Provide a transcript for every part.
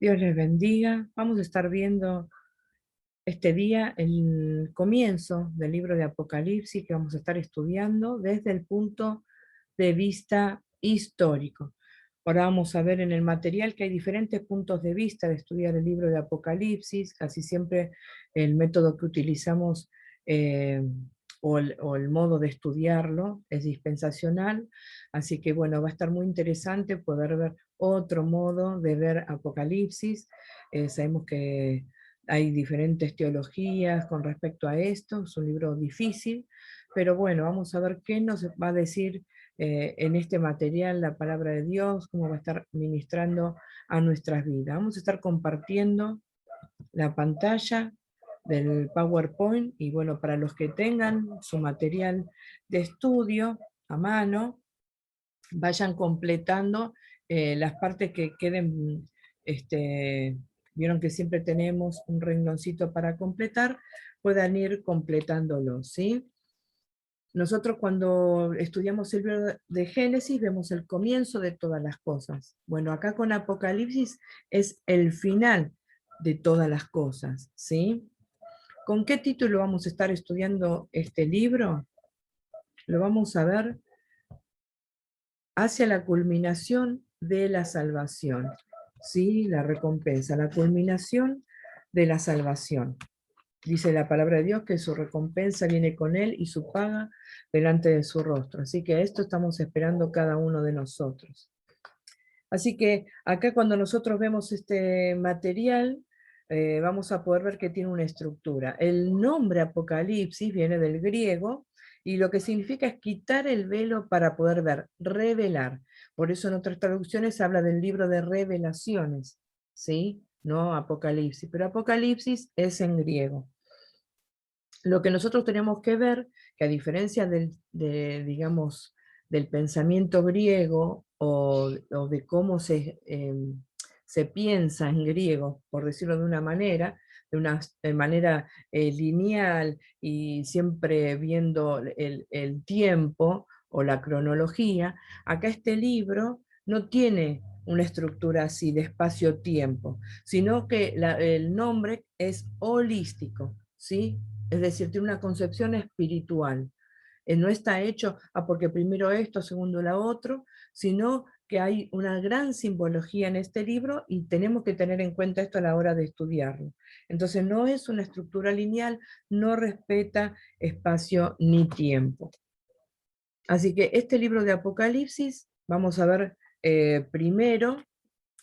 Dios les bendiga. Vamos a estar viendo este día el comienzo del libro de Apocalipsis que vamos a estar estudiando desde el punto de vista histórico. Ahora vamos a ver en el material que hay diferentes puntos de vista de estudiar el libro de Apocalipsis. Casi siempre el método que utilizamos eh, o el modo de estudiarlo es dispensacional, así que bueno, va a estar muy interesante poder ver otro modo de ver Apocalipsis. Sabemos que hay diferentes teologías con respecto a esto, es un libro difícil, pero bueno, vamos a ver qué nos va a decir en este material la palabra de Dios, cómo va a estar ministrando a nuestras vidas. Vamos a estar compartiendo la pantalla del PowerPoint y bueno, para los que tengan su material de estudio a mano, vayan completando las partes que queden, vieron que siempre tenemos un rengloncito para completar, puedan ir completándolo, ¿sí? Nosotros cuando estudiamos el libro de Génesis vemos el comienzo de todas las cosas. Bueno, acá con Apocalipsis es el final de todas las cosas, ¿sí? ¿Con qué título vamos a estar estudiando este libro? Lo vamos a ver hacia la culminación de la salvación, ¿sí? La recompensa, la culminación de la salvación. Dice la palabra de Dios que su recompensa viene con él y su paga delante de su rostro. Así que a esto estamos esperando cada uno de nosotros. Así que acá cuando nosotros vemos este material, vamos a poder ver que tiene una estructura. El nombre Apocalipsis viene del griego y lo que significa es quitar el velo para poder ver, revelar. Por eso en otras traducciones habla del libro de revelaciones, ¿sí? No Apocalipsis, pero Apocalipsis es en griego. Lo que nosotros tenemos que ver, que a diferencia digamos, del pensamiento griego o de cómo se piensa en griego, por decirlo de una manera, de una manera lineal y siempre viendo el tiempo o la cronología, acá este libro no tiene una estructura así de espacio-tiempo, sino que el nombre es holístico, ¿sí? Es decir, tiene una concepción espiritual. No está hecho porque primero esto, segundo la otro, sino que hay una gran simbología en este libro y tenemos que tener en cuenta esto a la hora de estudiarlo. Entonces no es una estructura lineal, no respeta espacio ni tiempo. Así que este libro de Apocalipsis, vamos a ver primero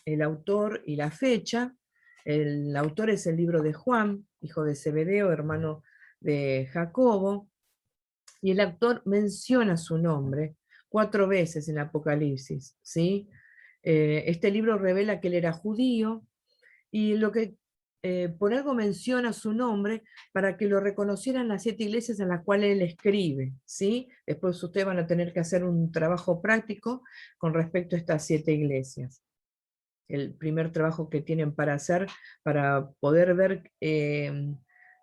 el autor y la fecha. El autor es el libro de Juan, hijo de Zebedeo, hermano de Jacobo, y el autor menciona su nombre 4 veces en Apocalipsis, ¿sí? Este libro revela que él era judío, y lo que por algo menciona su nombre para que lo reconocieran las 7 iglesias en las cuales él escribe, ¿sí? Después ustedes van a tener que hacer un trabajo práctico con respecto a estas 7 iglesias. El primer trabajo que tienen para hacer, para poder ver,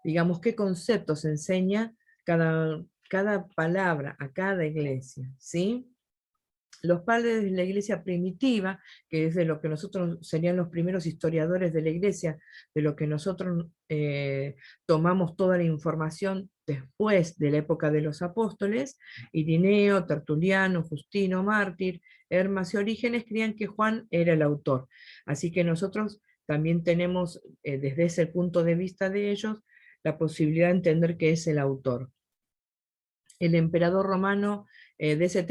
digamos, qué conceptos enseña cada palabra a cada iglesia, ¿sí? Los padres de la iglesia primitiva, que es de lo que nosotros serían los primeros historiadores de la iglesia, de lo que nosotros tomamos toda la información después de la época de los apóstoles, Irineo, Tertuliano, Justino, Mártir, Hermas y Orígenes creían que Juan era el autor. Así que nosotros también tenemos, desde ese punto de vista de ellos, la posibilidad de entender que es el autor. El emperador romano de ese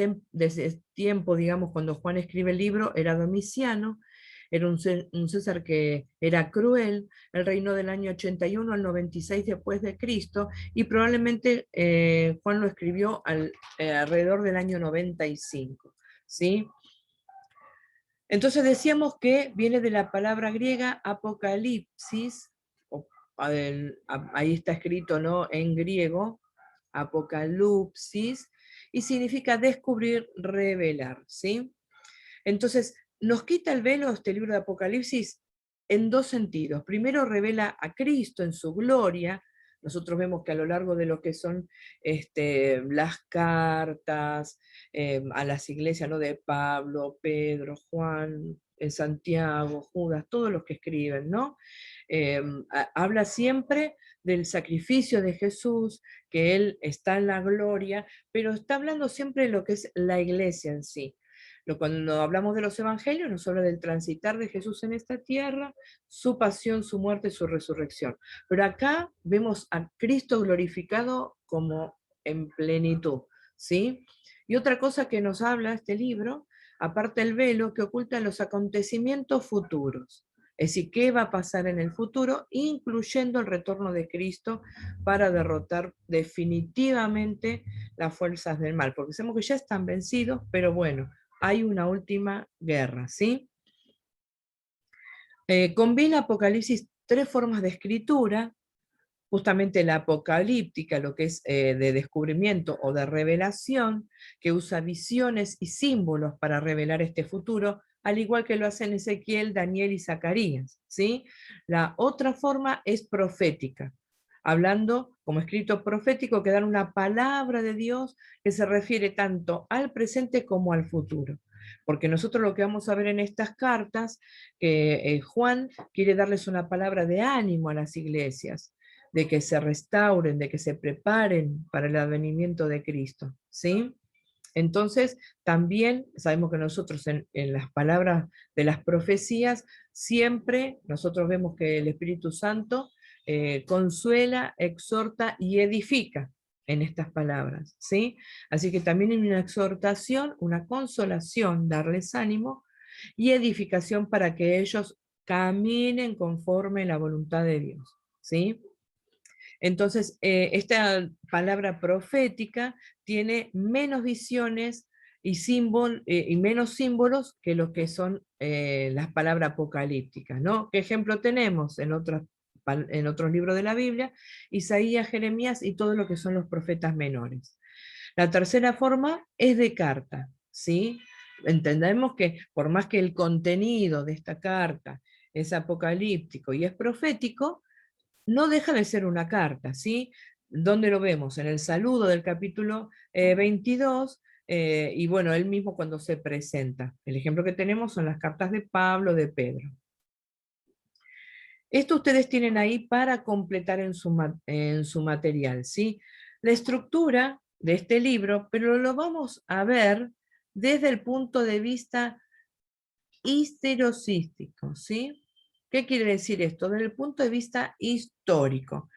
tiempo, digamos, cuando Juan escribe el libro, era Domiciano, era un César que era cruel. Él reinó del año 81 al 96 después de Cristo, y probablemente Juan lo escribió alrededor del año 95, ¿sí? Entonces decíamos que viene de la palabra griega apocalipsis, ahí está escrito, ¿no?, en griego, apocalipsis, y significa descubrir, revelar, ¿sí? Entonces, nos quita el velo este libro de Apocalipsis en 2 sentidos. Primero, revela a Cristo en su gloria. Nosotros vemos que a lo largo de lo que son las cartas a las iglesias, ¿no?, de Pablo, Pedro, Juan, Santiago, Judas, todos los que escriben, ¿no? Habla siempre del sacrificio de Jesús, que Él está en la gloria, pero está hablando siempre de lo que es la iglesia en sí. Cuando hablamos de los evangelios, nos habla del transitar de Jesús en esta tierra, su pasión, su muerte, su resurrección. Pero acá vemos a Cristo glorificado como en plenitud, ¿sí? Y otra cosa que nos habla este libro, aparte el velo que oculta los acontecimientos futuros. Es decir, qué va a pasar en el futuro, incluyendo el retorno de Cristo para derrotar definitivamente las fuerzas del mal, porque sabemos que ya están vencidos, pero bueno, hay una última guerra, ¿sí? Combina Apocalipsis tres formas de escritura, justamente la apocalíptica, lo que es de descubrimiento o de revelación, que usa visiones y símbolos para revelar este futuro, al igual que lo hacen Ezequiel, Daniel y Zacarías, ¿sí? La otra forma es profética, hablando como escrito profético, que dan una palabra de Dios que se refiere tanto al presente como al futuro. Porque nosotros lo que vamos a ver en estas cartas, que Juan quiere darles una palabra de ánimo a las iglesias, de que se restauren, de que se preparen para el advenimiento de Cristo, ¿sí? Entonces, también sabemos que nosotros en las palabras de las profecías, siempre nosotros vemos que el Espíritu Santo consuela, exhorta y edifica en estas palabras, ¿sí? Así que también en una exhortación, una consolación, darles ánimo y edificación para que ellos caminen conforme a la voluntad de Dios, ¿sí? Entonces, esta palabra profética tiene menos visiones y menos símbolos que lo que son las palabras apocalípticas, ¿no? ¿Qué ejemplo tenemos en otros libros de la Biblia? Isaías, Jeremías y todo lo que son los profetas menores. La tercera forma es de carta, ¿sí? Entendemos que por más que el contenido de esta carta es apocalíptico y es profético, no deja de ser una carta, ¿sí? ¿Dónde lo vemos? En el saludo del capítulo 22, y bueno, él mismo cuando se presenta. El ejemplo que tenemos son las cartas de Pablo, de Pedro. Esto ustedes tienen ahí para completar en su material, ¿sí? La estructura de este libro, pero lo vamos a ver desde el punto de vista historicístico, ¿sí? ¿Qué quiere decir esto? Desde el punto de vista histórico.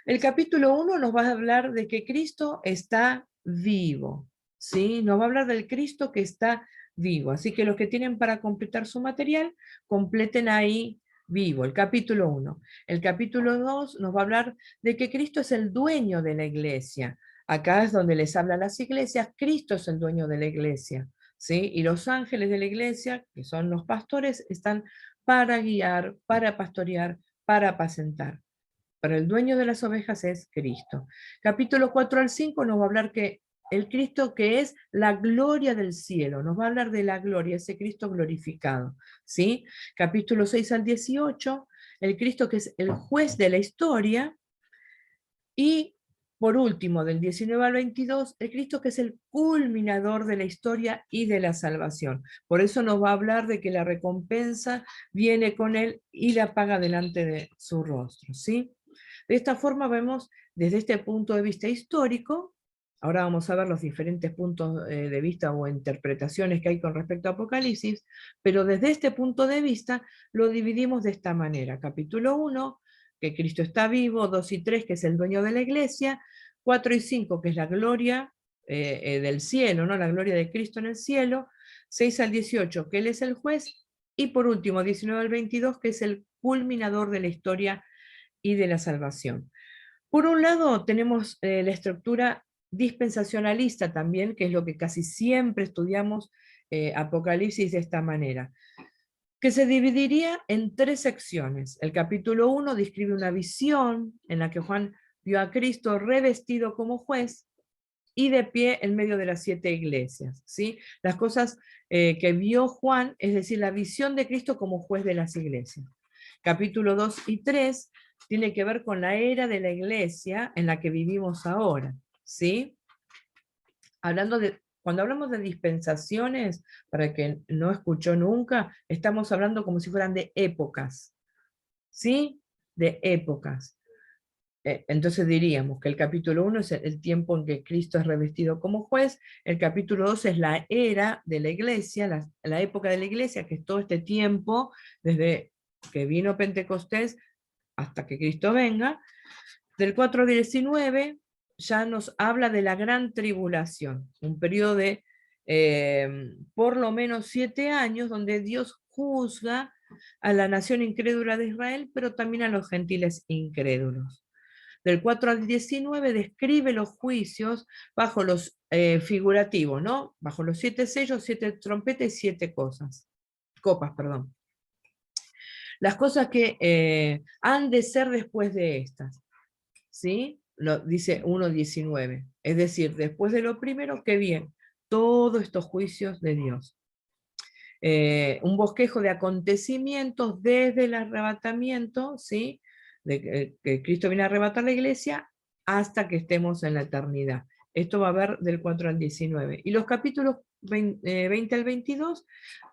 El capítulo 1 nos va a hablar de que Cristo está vivo, ¿sí? Nos va a hablar del Cristo que está vivo. Así que los que tienen para completar su material, completen ahí vivo, el capítulo 1. El capítulo 2 nos va a hablar de que Cristo es el dueño de la iglesia. Acá es donde les habla a las iglesias, Cristo es el dueño de la iglesia, ¿sí? Y los ángeles de la iglesia, que son los pastores, están para guiar, para pastorear, para apacentar. Pero el dueño de las ovejas es Cristo. Capítulo 4 al 5 nos va a hablar que el Cristo que es la gloria del cielo, nos va a hablar de la gloria, ese Cristo glorificado, ¿sí? Capítulo 6 al 18, el Cristo que es el juez de la historia, y por último, del 19 al 22, el Cristo que es el culminador de la historia y de la salvación. Por eso nos va a hablar de que la recompensa viene con él y la paga delante de su rostro, ¿sí? De esta forma vemos desde este punto de vista histórico, ahora vamos a ver los diferentes puntos de vista o interpretaciones que hay con respecto a Apocalipsis, pero desde este punto de vista lo dividimos de esta manera. Capítulo 1, que Cristo está vivo; 2 y 3, que es el dueño de la iglesia; 4 y 5, que es la gloria del cielo, ¿no? La gloria de Cristo en el cielo; 6 al 18, que Él es el juez; y por último, 19 al 22, que es el culminador de la historia y de la salvación. Por un lado, tenemos la estructura dispensacionalista también, que es lo que casi siempre estudiamos Apocalipsis de esta manera, que se dividiría en tres secciones. El capítulo 1 describe una visión en la que Juan vio a Cristo revestido como juez y de pie en medio de las 7 iglesias, ¿sí? Las cosas que vio Juan, es decir, la visión de Cristo como juez de las iglesias. Capítulo 2 y 3 tiene que ver con la era de la iglesia en la que vivimos ahora, ¿sí? Hablando de Cuando hablamos de dispensaciones, para el que no escuchó nunca, estamos hablando como si fueran de épocas, ¿sí? De épocas. Entonces diríamos que el capítulo 1 es el tiempo en que Cristo es revestido como juez, el capítulo 2 es la era de la iglesia, la época de la iglesia, que es todo este tiempo, desde que vino Pentecostés hasta que Cristo venga. Del 4 al 19 ya nos habla de la gran tribulación, un periodo de por lo menos 7 años donde Dios juzga a la nación incrédula de Israel, pero también a los gentiles incrédulos. Del 4 al 19 describe los juicios bajo los figurativos, ¿no? Bajo los 7 sellos, 7 trompetas y 7 copas, perdón. Las cosas que han de ser después de estas, ¿sí? Lo dice 1.19. Es decir, después de lo primero, que bien, todos estos juicios de Dios. Un bosquejo de acontecimientos desde el arrebatamiento, ¿sí? De que Cristo viene a arrebatar la iglesia hasta que estemos en la eternidad. Esto va a haber del 4 al 19. Y los capítulos 20 al 22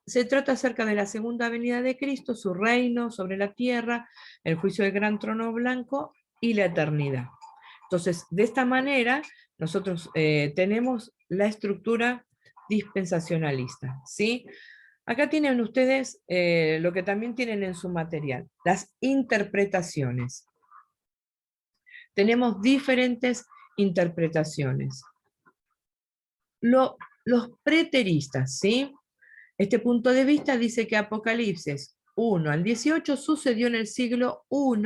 se trata acerca de la segunda venida de Cristo, su reino sobre la tierra, el juicio del gran trono blanco y la eternidad. Entonces, de esta manera, nosotros tenemos la estructura dispensacionalista, ¿sí? Acá tienen ustedes lo que también tienen en su material, las interpretaciones. Tenemos diferentes interpretaciones. Los preteristas, ¿sí? Este punto de vista dice que Apocalipsis 1 al 18 sucedió en el siglo I,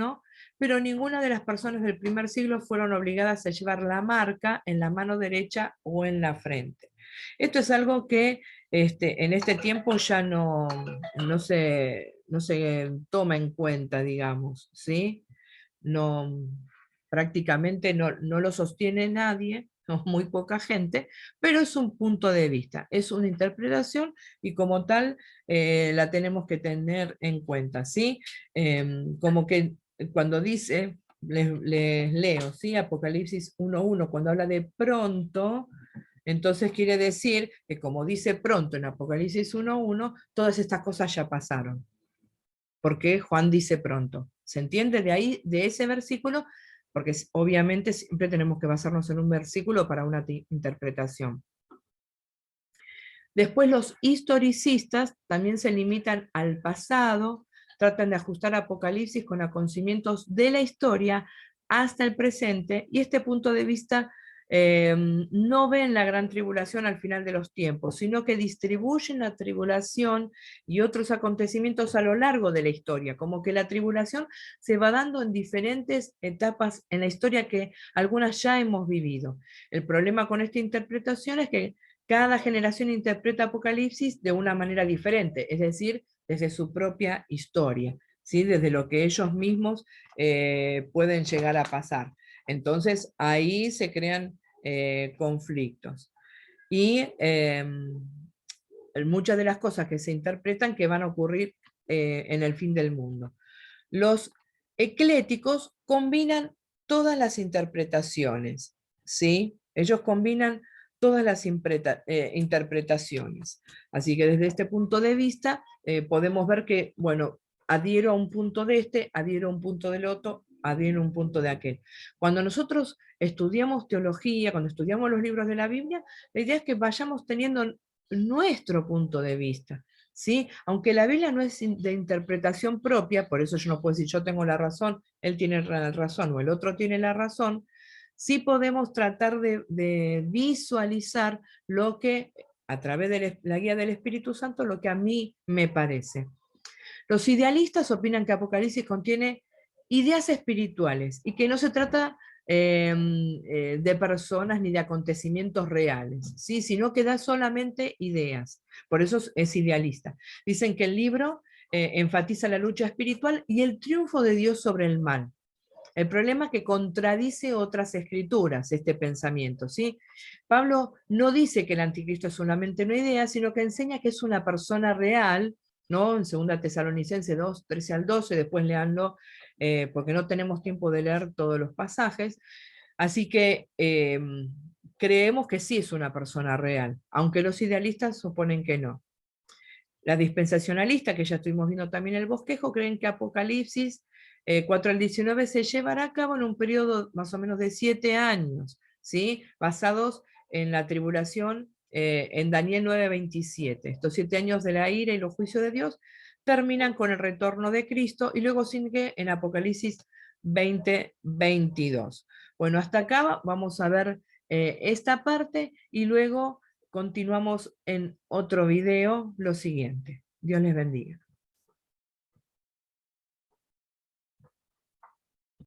pero ninguna de las personas del primer siglo fueron obligadas a llevar la marca en la mano derecha o en la frente. Esto es algo que en este tiempo ya no se toma en cuenta, digamos, ¿sí? No, prácticamente no lo sostiene nadie, o muy poca gente, pero es un punto de vista, es una interpretación y como tal la tenemos que tener en cuenta, ¿sí? Como que cuando dice, les leo, ¿sí? Apocalipsis 1.1, cuando habla de pronto, entonces quiere decir que como dice pronto en Apocalipsis 1.1, todas estas cosas ya pasaron. Porque Juan dice pronto. ¿Se entiende de ahí, de ese versículo? Porque obviamente siempre tenemos que basarnos en un versículo para una interpretación. Después los historicistas también se limitan al pasado, tratan de ajustar Apocalipsis con acontecimientos de la historia hasta el presente, y este punto de vista no ven la gran tribulación al final de los tiempos, sino que distribuyen la tribulación y otros acontecimientos a lo largo de la historia, como que la tribulación se va dando en diferentes etapas en la historia que algunas ya hemos vivido. El problema con esta interpretación es que cada generación interpreta Apocalipsis de una manera diferente, es decir, desde su propia historia, ¿sí? Desde lo que ellos mismos pueden llegar a pasar. Entonces ahí se crean conflictos. Y muchas de las cosas que se interpretan que van a ocurrir en el fin del mundo. Los ecléticos combinan todas las interpretaciones, ¿sí? Ellos combinan todas las interpretaciones. Así que desde este punto de vista podemos ver que, bueno, adhiero a un punto de este, adhiero a un punto del otro, adhiero a un punto de aquel. Cuando nosotros estudiamos teología, cuando estudiamos los libros de la Biblia, la idea es que vayamos teniendo nuestro punto de vista, ¿sí? Aunque la Biblia no es de interpretación propia, por eso yo no puedo decir yo tengo la razón, él tiene la razón o el otro tiene la razón, sí podemos tratar de visualizar lo que, a través de la guía del Espíritu Santo, lo que a mí me parece. Los idealistas opinan que Apocalipsis contiene ideas espirituales y que no se trata de personas ni de acontecimientos reales, ¿sí? Sino que da solamente ideas. Por eso es idealista. Dicen que el libro enfatiza la lucha espiritual y el triunfo de Dios sobre el mal. El problema es que contradice otras escrituras este pensamiento, ¿sí? Pablo no dice que el anticristo es solamente una idea, sino que enseña que es una persona real, ¿no? En 2 Tesalonicenses 2, 13 al 12, después leanlo, porque no tenemos tiempo de leer todos los pasajes. Así que creemos que sí es una persona real, aunque los idealistas suponen que no. La dispensacionalista, que ya estuvimos viendo también en el bosquejo, creen que Apocalipsis 4 al 19 se llevará a cabo en un periodo más o menos de 7 años, ¿sí? Basados en la tribulación en Daniel 9:27. Estos 7 años de la ira y los juicios de Dios terminan con el retorno de Cristo y luego sigue en Apocalipsis 20:22. Bueno, hasta acá vamos a ver esta parte y luego continuamos en otro video lo siguiente. Dios les bendiga.